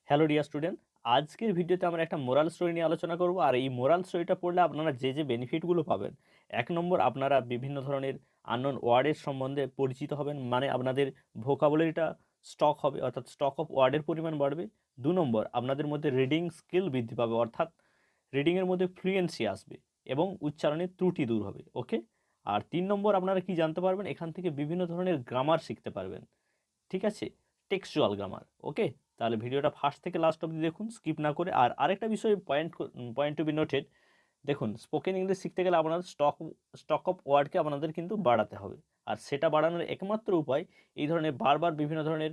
Hello dear student, আজকের ভিডিওতে আমরা একটা মোরাল স্টোরি নিয়ে আলোচনা করব। আর এই মোরাল স্টোরিটা পড়লে আপনারা যে বেনিফিটগুলো পাবেন, এক নম্বর আপনারা বিভিন্ন ধরনের আননোন ওয়ার্ডের সম্বন্ধে পরিচিত হবেন, মানে আপনাদের ভোকাবুলারিটা স্টক হবে, অর্থাৎ স্টক অফ ওয়ার্ডের পরিমাণ বাড়বে। দু নম্বর আপনাদের মধ্যে রিডিং স্কিল বৃদ্ধি পাবে, অর্থাৎ রিডিংয়ের মধ্যে ফ্লুয়েন্সি আসবে এবং উচ্চারণের ত্রুটি দূর হবে। ওকে। আর তিন নম্বর আপনারা কি জানতে পারবেন, এখান থেকে বিভিন্ন ধরনের গ্রামার শিখতে পারবেন। ঠিক আছে, টেক্সচুয়াল গ্রামার। ওকে, তাহলে ভিডিওটা ফার্স্ট থেকে লাস্ট অবধি দেখুন, স্কিপ না করে। আর আরেকটা বিষয় পয়েন্ট টু বি নোটেড, দেখুন স্পোকেন ইংলিশ শিখতে গেলে আপনাদের স্টক অফ ওয়ার্ডকে আপনাদের কিন্তু বাড়াতে হবে। আর সেটা বাড়ানোর একমাত্র উপায় এই ধরনের বারবার বিভিন্ন ধরনের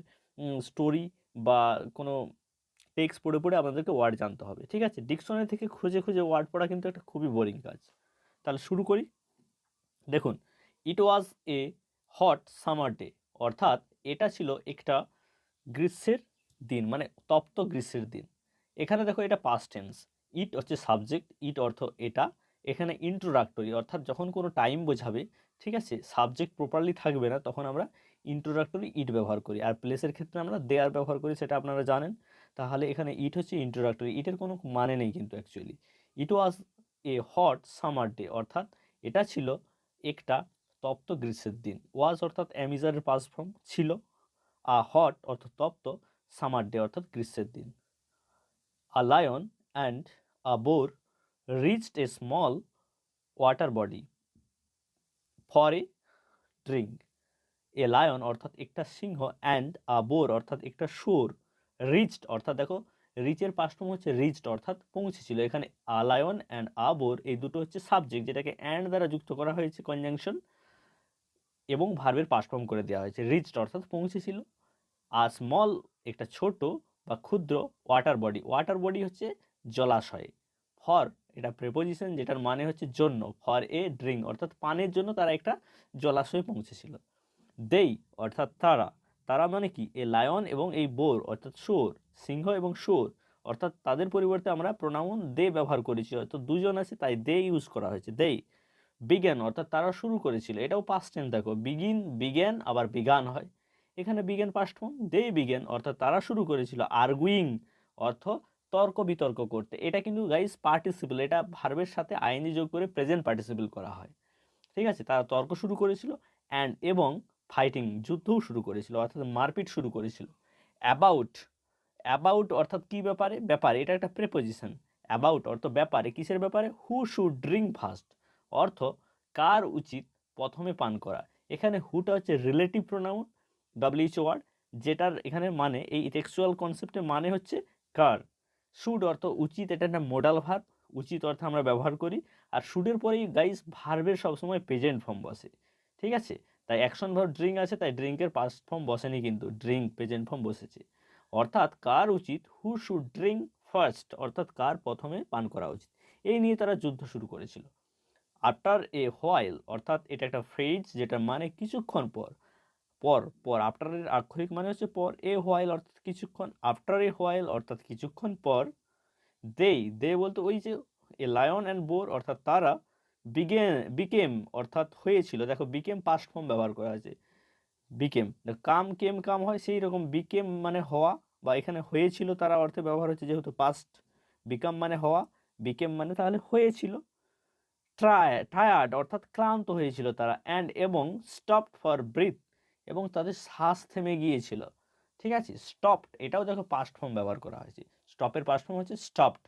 স্টোরি বা কোনো টেক্সট পড়ে পড়ে আপনাদেরকে ওয়ার্ড জানতে হবে। ঠিক আছে, ডিকশনারি থেকে খুঁজে খুঁজে ওয়ার্ড পড়া কিন্তু একটা খুবই বোরিং কাজ। তাহলে শুরু করি। দেখুন, ইট was a hot summer day, অর্থাৎ এটা ছিল একটা গ্রীষ্মের দিন, মানে তপ্ত গ্রীষ্মের দিন। এখানে দেখো এটা পাস্ট টেন্স, ইট হচ্ছে সাবজেক্ট, ইট অর্থ এটা। এখানে ইন্ট্রোডাক্টরি, অর্থাৎ যখন কোনো টাইম বোঝাবে, ঠিক আছে, সাবজেক্ট প্রপারলি থাকবে না, তখন আমরা ইন্ট্রোডাক্টরি ইট ব্যবহার করি। আর প্লেসের ক্ষেত্রে আমরা দেয়ার ব্যবহার করি, সেটা আপনারা জানেন। তাহলে এখানে ইট হচ্ছে ইন্ট্রোডাক্টরি, ইটের কোনো মানে নেই কিন্তু actually. It was a hot summer day, অর্থাৎ এটা ছিল একটা তপ্ত গ্রীষ্মের দিন। ওয়াজ অর্থাৎ অ্যামিজারের পাস্ট ফর্ম, ছিল। হট অর্থাৎ তপ্ত, সামার ডে অর্থাৎ গ্রীষ্মের দিন। A lion and a boar reached a small water body for a drink. A lion অর্থাৎ একটা সিংহ, অ্যান্ড আ বোর অর্থাৎ একটা শুয়োর, রিচড অর্থাৎ দেখো রিচের পাস্ট ফর্ম হচ্ছে রিচড অর্থাৎ পৌঁছেছিল। এখানে a lion and a boar এই দুটো হচ্ছে সাবজেক্ট, যেটাকে অ্যান্ড দ্বারা যুক্ত করা হয়েছে কনজাংশন, এবং ভার্বের পাস্ট ফর্ম করে দেওয়া হয়েছে। রিচড অর্থাৎ পৌঁছেছিল। আর স্মল একটা ছোট বা ক্ষুদ্র ওয়াটার বডি, ওয়াটার বডি হচ্ছে জলাশয়। ফর এটা প্রেপোজিশন, যেটার মানে হচ্ছে জন্য। ফর এ ড্রিঙ্ক অর্থাৎ পানের জন্য তারা একটা জলাশয়ে পৌঁছেছিল। দেই অর্থাৎ তারা, তারা মানে কি, এ লায়ন এবং এই বোর অর্থাৎ শুয়োর, সিংহ এবং শুয়োর, অর্থাৎ তাদের পরিবর্তে আমরা প্রোনাউন দে ব্যবহার করেছি, হয়তো দুজন আছে তাই দে ইউজ করা হয়েছে। দেই বিজ্ঞান অর্থাৎ তারা শুরু করেছিল, এটাও পাস্ট টেন্স। দেখো বিগিন, বিজ্ঞান, আবার বিগান হয়। এখানে বিজ্ঞান পাস্ট ফর্ম, দে বিজ্ঞান অর্থাৎ তারা শুরু করেছিল। আর্গুইং অর্থ তর্ক বিতর্ক করতে, এটা কিন্তু গাইস পার্টিসিপল, এটা ভার্বের সাথে আইএনজি যোগ করে প্রেজেন্ট পার্টিসিপল করা হয়। ঠিক আছে, তারা তর্ক শুরু করেছিল। অ্যান্ড এবং ফাইটিং যুদ্ধও শুরু করেছিল, অর্থাৎ মারপিট শুরু করেছিল। অ্যাবাউট, অ্যাবাউট অর্থাৎ কি ব্যাপারে, ব্যাপারে, এটা একটা প্রেপোজিশন। অ্যাবাউট অর্থ ব্যাপারে, কিসের ব্যাপারে, হু শুড ড্রিঙ্ক ফার্স্ট অর্থ কার উচিত প্রথমে পান করা। এখানে হুটা হচ্ছে রিলেটিভ প্রোনাউন, ডব্লিউএইচ ওয়ার্ড, যেটার এখানে মানে এই টেক্সচুয়াল কনসেপ্টের মানে হচ্ছে কার। শুড অর্থ উচিত, এটা একটা মোডাল ভার্ব, উচিত অর্থে আমরা ব্যবহার করি। আর শুডের পরেই গাইস ভার্বের সবসময় প্রেজেন্ট ফর্ম বসে। ঠিক আছে, তাই অ্যাকশন ভার্ব ড্রিঙ্ক আছে, তাই ড্রিঙ্কের পাস্ট ফর্ম বসেনি, কিন্তু ড্রিঙ্ক প্রেজেন্ট ফর্ম বসেছে। অর্থাৎ কার উচিত, হু শুড ড্রিঙ্ক ফার্স্ট অর্থাৎ কার প্রথমে পান করা উচিত। এই নিয়ে তারা যুদ্ধ শুরু করেছিল। আফটার এ হোয়াইল অর্থাৎ এটা একটা ফ্রেজ, যেটা মানে কিছুক্ষণ পর। পর পর আফটারের আক্ষরিক মানে হচ্ছে পর, এ হোয়াইল অর্থাৎ কিছুক্ষণ, আফটার এ হোয়াইল অর্থাৎ কিছুক্ষণ পর। দে বলতে ওই যে এ লায়ন অ্যান্ড বোর অর্থাৎ তারা, বিকেম অর্থাৎ হয়েছিল। দেখো বিকেম পাস্ট ফর্ম ব্যবহার করা আছে। বিকেম, কাম কেম কাম হয়, সেই রকম বিকেম মানে হওয়া, বা এখানে হয়েছিল তারা অর্থে ব্যবহার হচ্ছে, যেহেতু পাস্ট। বিকাম মানে হওয়া, বিকেম মানে তাহলে হয়েছিল। টায়ার্ড অর্থাৎ ক্লান্ত হয়েছিল তারা। অ্যান্ড এবং স্টপড ফর ব্রিথ, এবং তাদের শ্বাস থেমে গিয়েছিল। ঠিক আছে, স্টপড এটাও দেখো পাস্ট ফর্ম ব্যবহার করা হয়েছে। স্টপের পাস্ট ফর্ম হচ্ছে স্টপড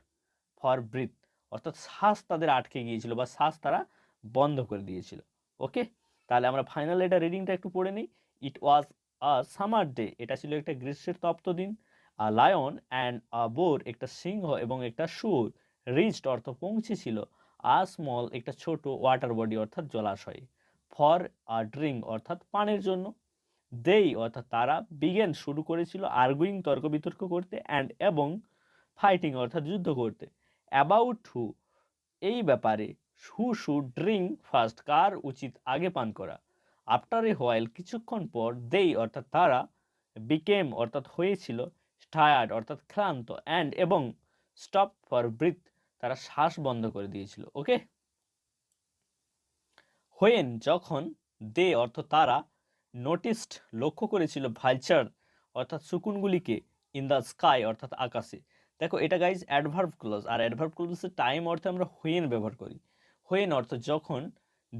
ফর ব্রিথ, অর্থাৎ শ্বাস তাদের আটকে গিয়েছিল বা শ্বাস তারা বন্ধ করে দিয়েছিল। ওকে, তাহলে আমরা ফাইনাল এটা রিডিংটা একটু পড়ে নিই। ইট ওয়াজ আ সামার ডে, এটা ছিল একটা গ্রীষ্মের তপ্ত দিন। A lion and a boar একটা সিংহ এবং একটা শুয়োর, রিচড অর্থ পৌঁছেছিল। আ স্মল একটা ছোট, ওয়াটার বডি অর্থাৎ জলাশয়। ফর আ ড্রিঙ্ক অর্থাৎ পানের জন্য। দেই অর্থাৎ তারা, বিগেন শুরু করেছিল, আর্গুইং তর্ক বিতর্ক করতে, অ্যান্ড এবং ফাইটিং অর্থাৎ যুদ্ধ করতে। অ্যাবাউট হু এই ব্যাপারে, হু শুড ড্রিঙ্ক ফার্স্ট কার উচিত আগে পান করা। আফটার এ হোয়াইল কিছুক্ষণ পর, দেই অর্থাৎ তারা, বিকেম অর্থাৎ হয়েছিল, টায়ার্ড অর্থাৎ ক্লান্ত, অ্যান্ড এবং স্টপ ফর ব্রিথ তারা শ্বাস বন্ধ করে দিয়েছিল। ওকে, হোয়েন যখন, দে অর্থ তারা, নোটিসড লক্ষ্য করেছিল, ভালচার অর্থাৎ শকুনগুলিকে, ইন দ্য স্কাই অর্থাৎ আকাশে। দেখো এটা গাইজ অ্যাডভার্ব ক্লজ, আর অ্যাডভার্ব ক্লজের টাইম অর্থে আমরা হোয়েন ব্যবহার করি। হোয়েন অর্থ যখন,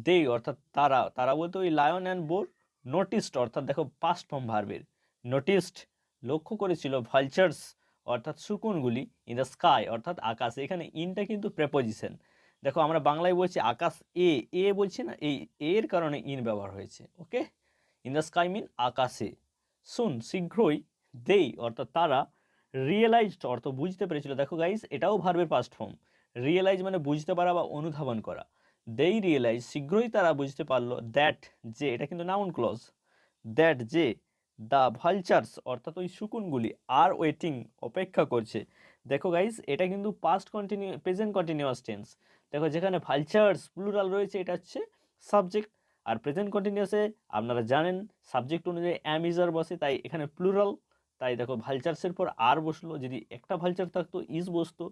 দে অর্থাৎ তারা, তারা বলতে ওই লায়ন অ্যান্ড বোর, নোটিসড অর্থাৎ দেখো পাস্ট ফর্ম ভার্বের, নোটিসড লক্ষ্য করেছিল, ভালচার্স অর্থাৎ শকুনগুলি, ইন দ্য স্কাই অর্থাৎ আকাশে। এখানে ইনটা কিন্তু প্রেপোজিশন। দেখো আমরা বাংলায় বলছি আকাশ এ, এ বলছি না, এই এর কারণে ইন ব্যবহার হয়েছে। ওকে, ইন দ্য স্কাই মিন আকাশে। শুন শীঘ্রই, দেই অর্থাৎ তারা, রিয়েলাইজড অর্থ বুঝতে পেরেছিল। দেখো গাইজ এটাও ভার্বের পাস্ট ফর্ম। রিয়েলাইজ মানে বুঝতে পারা বা অনুধাবন করা। দেই রিয়েলাইজ শীঘ্রই তারা বুঝতে পারলো, দ্যাট যে, এটা কিন্তু নাউন ক্লজ, দ্যাট যে, দ্য ভালচার্স অর্থাৎ ওই শকুনগুলি, আর ওয়েটিং অপেক্ষা করছে। দেখো গাইজ এটা কিন্তু past continue, present continuous tense. দেখো যেখানে ভালচার্স প্লুরাল রয়েছে এটা হচ্ছে সাবজেক্ট, আর প্রেজেন্ট কন্টিনিউয়াসে আপনারা জানেন সাবজেক্ট অনুযায়ী অ্যাম ইজার বসে, তাই এখানে প্লুরাল। তাই দেখো ভালচার্সের পর আর বসলো, যদি একটা ভালচার থাকতো ইজ বসতো।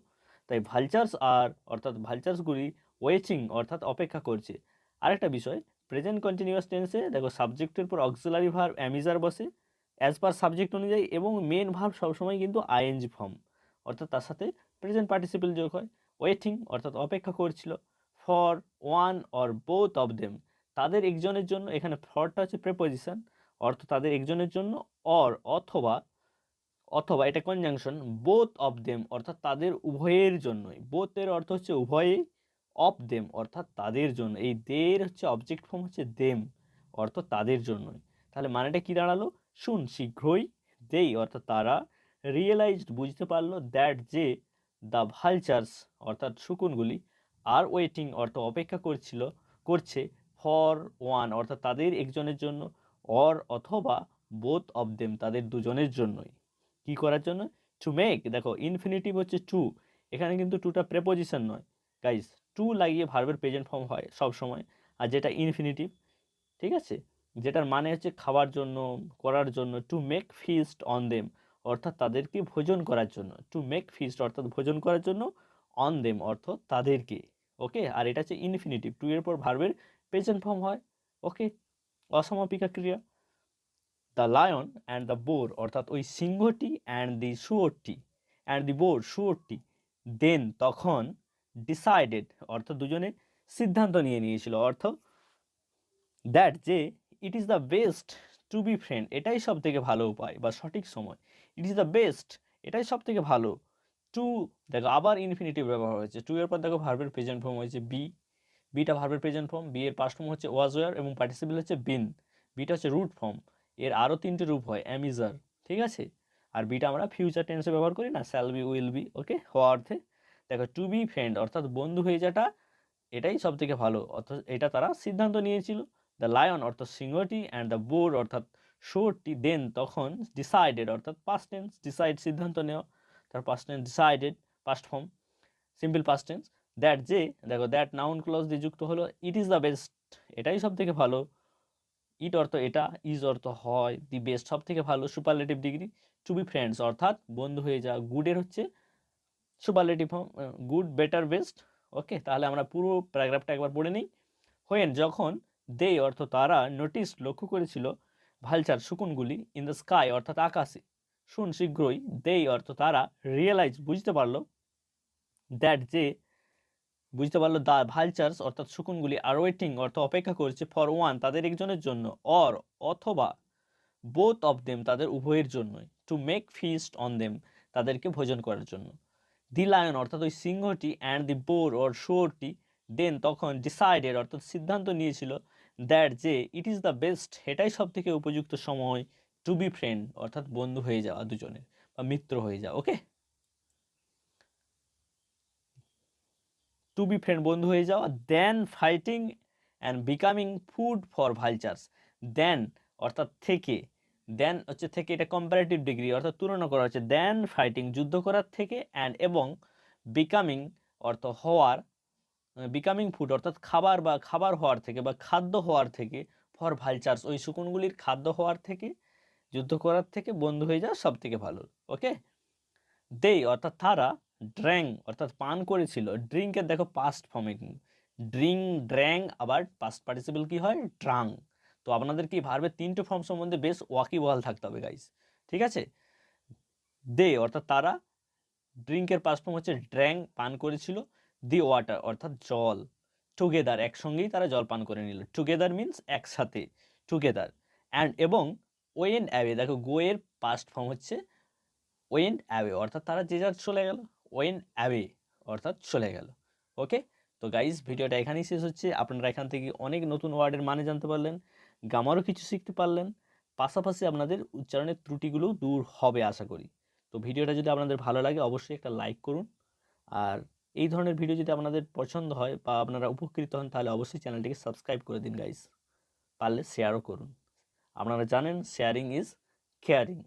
তাই ভালচার্স আর অর্থাৎ ভালচার্সগুলি ওয়েটিং অর্থাৎ অপেক্ষা করছে। আরেকটা বিষয়, প্রেজেন্ট কন্টিনিউয়াস টেন্সে দেখো সাবজেক্টের পর অক্সিলারি ভার্ব অ্যামিজার বসে অ্যাজ পার সাবজেক্ট অনুযায়ী, এবং মেন ভার্ব সবসময় কিন্তু আইএনজি ফর্ম অর্থাৎ তার সাথে প্রেজেন্ট পার্টিসিপল যোগ হয়। ওয়েটিং অর্থাৎ অপেক্ষা করছিল, for one or both of them তাদের একজনের জন্য, এখানে ফরটা হচ্ছে প্রেপোজিশন অর্থ তাদের একজনের জন্য, অর অথবা, অথবা এটা কনজাংশন, বোথ অফ দেম অর্থাৎ তাদের উভয়ের জন্যই, বোথ এর অর্থ হচ্ছে উভয়ই, অফ দেম অর্থাৎ তাদের জন্য, এই দের হচ্ছে অবজেক্ট ফর্ম হচ্ছে দেম অর্থ তাদের জন্যই। তাহলে মানেটা কি দাঁড়ালো, শুন শীঘ্রই, দেই অর্থাৎ তারা, রিয়েলাইজড বুঝতে পারলো, দ্যাট যে, দ্য ভালচার্স অর্থাৎ শকুনগুলি, আর ওয়েটিং অর্থ অপেক্ষা করছিল, করছে, ফর ওয়ান অর্থাৎ তাদের একজনের জন্য, অর অথবা, বোথ অফ দেম তাদের দুজনের জন্যই। কি করার জন্য, টু মেক, দেখো ইনফিনিটিভ হচ্ছে টু, এখানে কিন্তু টুটা প্রেপোজিশন নয় গাইস, টু লাগিয়ে ভার্বের প্রেজেন্ট ফর্ম হয় সব সময়। আর যেটা ইনফিনিটিভ, ঠিক আছে, যেটার মানে হচ্ছে খাওয়ার জন্য, করার জন্য, to make feast on them অর্থাৎ তাদেরকে ভোজন করার জন্য, টু মেক ফিস্ট অর্থাৎ ভোজন করার জন্য, অন দেম অর্থ তাদেরকে। ওকে, আর এটা হচ্ছে ইনফিনিটিভ, টু এর পর ভার্বের প্রেজেন্ট ফর্ম হয়। ওকে, অসমাপিকা ক্রিয়া। The lion and the boar অর্থাৎ ওই সিংহটি, অ্যান্ড দি শুয়োরটি, অ্যান্ড দি বোর শুয়োরটি, দেন তখন, ডিসাইডেড অর্থাৎ দুজনে সিদ্ধান্ত নিয়ে নিয়েছিল, অর্থ দ্যাট যে, it is the best to be friend এটাই সব থেকে ভালো উপায় বা সঠিক সময়, ইট ইজ দ্য বেস্ট এটাই সব থেকে ভালো, টু, দেখো আবার ইনফিনিটিভ ব্যবহার হয়েছে, টু এর পর দেখো ভার্বের প্রেজেন্ট ফর্ম হয়েছে বি, বিটা ভার্বের প্রেজেন্ট ফর্ম, বি এর পাস্ট ফর্ম হচ্ছে ওয়াজ ওয়ার এবং পার্টিসিপল হচ্ছে বিন, বিটা হচ্ছে রুট ফর্ম, এর আরও তিনটে রূপ হয় অ্যামিজার, ঠিক আছে। আর বিটা আমরা ফিউচার টেন্সে ব্যবহার করি না, শ্যাল বি, উইল বি, ওকে, হওয়া অর্থে। দেখো টু বি ফ্রেন্ড অর্থাৎ বন্ধু হয়ে যাটা এটাই সব থেকে ভালো, অর্থাৎ এটা তারা সিদ্ধান্ত নিয়েছিল। দ্য লায়ন অর্থাৎ সিংহটি, অ্যান্ড দ্য বোর অর্থাৎ শুয়োরটি, দেন তখন, ডিসাইডেড অর্থাৎ পাস্ট টেন্স, ডিসাইড সিদ্ধান্ত নেওয়া, তার past tense decided, past form simple past tense. That যে, দেখো দ্যাট নাউন ক্লজ দিয়ে যুক্ত হলো, ইট ইজ দ্য বেস্ট এটাই সব থেকে ভালো, ইট অর্থ এটা, ইজ অর্থ হয়, দি বেস্ট সব থেকে ভালো, superlative degree, to be friends অর্থাৎ বন্ধু হয়ে যাওয়া, গুডের হচ্ছে superlative form, good, better, best. Okay, তাহলে আমরা পুরো প্যারাগ্রাফটা একবার পড়ে নিই। হোয়েন যখন, দে অর্থ তারা, নোটিস লক্ষ্য করেছিল, ভালচার শকুনগুলি, ইন দ্য স্কাই অর্থাৎ আকাশে, শুন শীঘ্রই, দেই অর্থ তারা, রিয়েলাইজ বুঝতে পারলো, দ্যাট যে, বুঝতে পারলো, দ্য ভালচার্স অর্থাৎ শকুনগুলি, আর ওয়েটিং অর্থ অপেক্ষা করছে, ফর ওয়ান তাদের একজনের জন্য, অর অথবা, বোথ অফ দেম তাদের উভয়ের জন্যই, to make feast on them তাদেরকে ভোজন করার জন্য। দি লায়ন অর্থাৎ ওই সিংহটি, অ্যান্ড দি বোর অর শুয়োরটি, দেন তখন, ডিসাইডেড অর্থাৎ সিদ্ধান্ত নিয়েছিল, দ্যাট যে, ইট ইজ দ্য বেস্ট এটাই সব থেকে উপযুক্ত সময়, টু বি ফ্রেন্ড অর্থাৎ বন্ধু হয়ে যাওয়া দুজনের বা মিত্র হয়ে যাওয়া। ওকে, টু বি ফ্রেন্ড বন্ধু হয়ে যাওয়া, then fighting and becoming food for vultures, then অর্থাৎ থেকে, দেন হচ্ছে থেকে, এটা কম্পারেটিভ ডিগ্রি অর্থাৎ তুলনা করা হচ্ছে, দেন ফাইটিং যুদ্ধ করার থেকে, অ্যান্ড এবং, বিকামিং অর্থ হওয়ার, বিকামিং ফুড অর্থাৎ খাবার বা খাবার হওয়ার থেকে বা খাদ্য হওয়ার থেকে, ফর ভালচার্স ওই শকুনগুলির খাদ্য হওয়ার থেকে, যুদ্ধ করার থেকে বন্ধু হয়ে যাওয়া সব থেকে ভালো। ওকে, দেই অর্থাৎ তারা, ড্র্যাং অর্থাৎ পান করেছিল, ড্রিঙ্কের দেখো পাস্ট ফর্মে, ড্রিং, ড্র্যাং, আবার পাস্ট পার্টিসিপল কি হয়, ড্রাং। তো আপনাদের কি ভার্বের তিনটে ফর্ম সম্বন্ধে বেশ ওয়াকিবহাল থাকতে হবে গাইস, ঠিক আছে। দে অর্থাৎ তারা, ড্রিঙ্কের পাস্ট ফর্ম হচ্ছে ড্র্যাঙ্ক, পান করেছিল, দি ওয়াটার অর্থাৎ জল, টুগেদার একসঙ্গেই তারা জল পান করে নিল, টুগেদার মিন্স একসাথে, টুগেদার। অ্যান্ড এবং ওয়েন অ্যাওয়ে, দেখো গো এর পাস্ট ফর্ম হচ্ছে ওয়েন অ্যাওয়ে অর্থাৎ তারা যে যার চলে গেল, ওয়েন অ্যাওয়ে অর্থাৎ চলে গেল। ওকে, তো গাইজ ভিডিওটা এখানেই শেষ হচ্ছে। আপনারা এখান থেকে অনেক নতুন ওয়ার্ডের মানে জানতে পারলেন, গ্রামারও কিছু শিখতে পারলেন, পাশাপাশি আপনাদের উচ্চারণের ত্রুটিগুলোও দূর হবে আশা করি। তো ভিডিওটা যদি আপনাদের ভালো লাগে অবশ্যই একটা লাইক করুন, আর এই ধরনের ভিডিও যদি আপনাদের পছন্দ হয় বা আপনারা উপকৃত হন তাহলে অবশ্যই চ্যানেলটিকে সাবস্ক্রাইব করে দিন গাইজ, পারলে শেয়ারও করুন। আপনারা জানেন শেয়ারিং ইজ কেয়ারিং।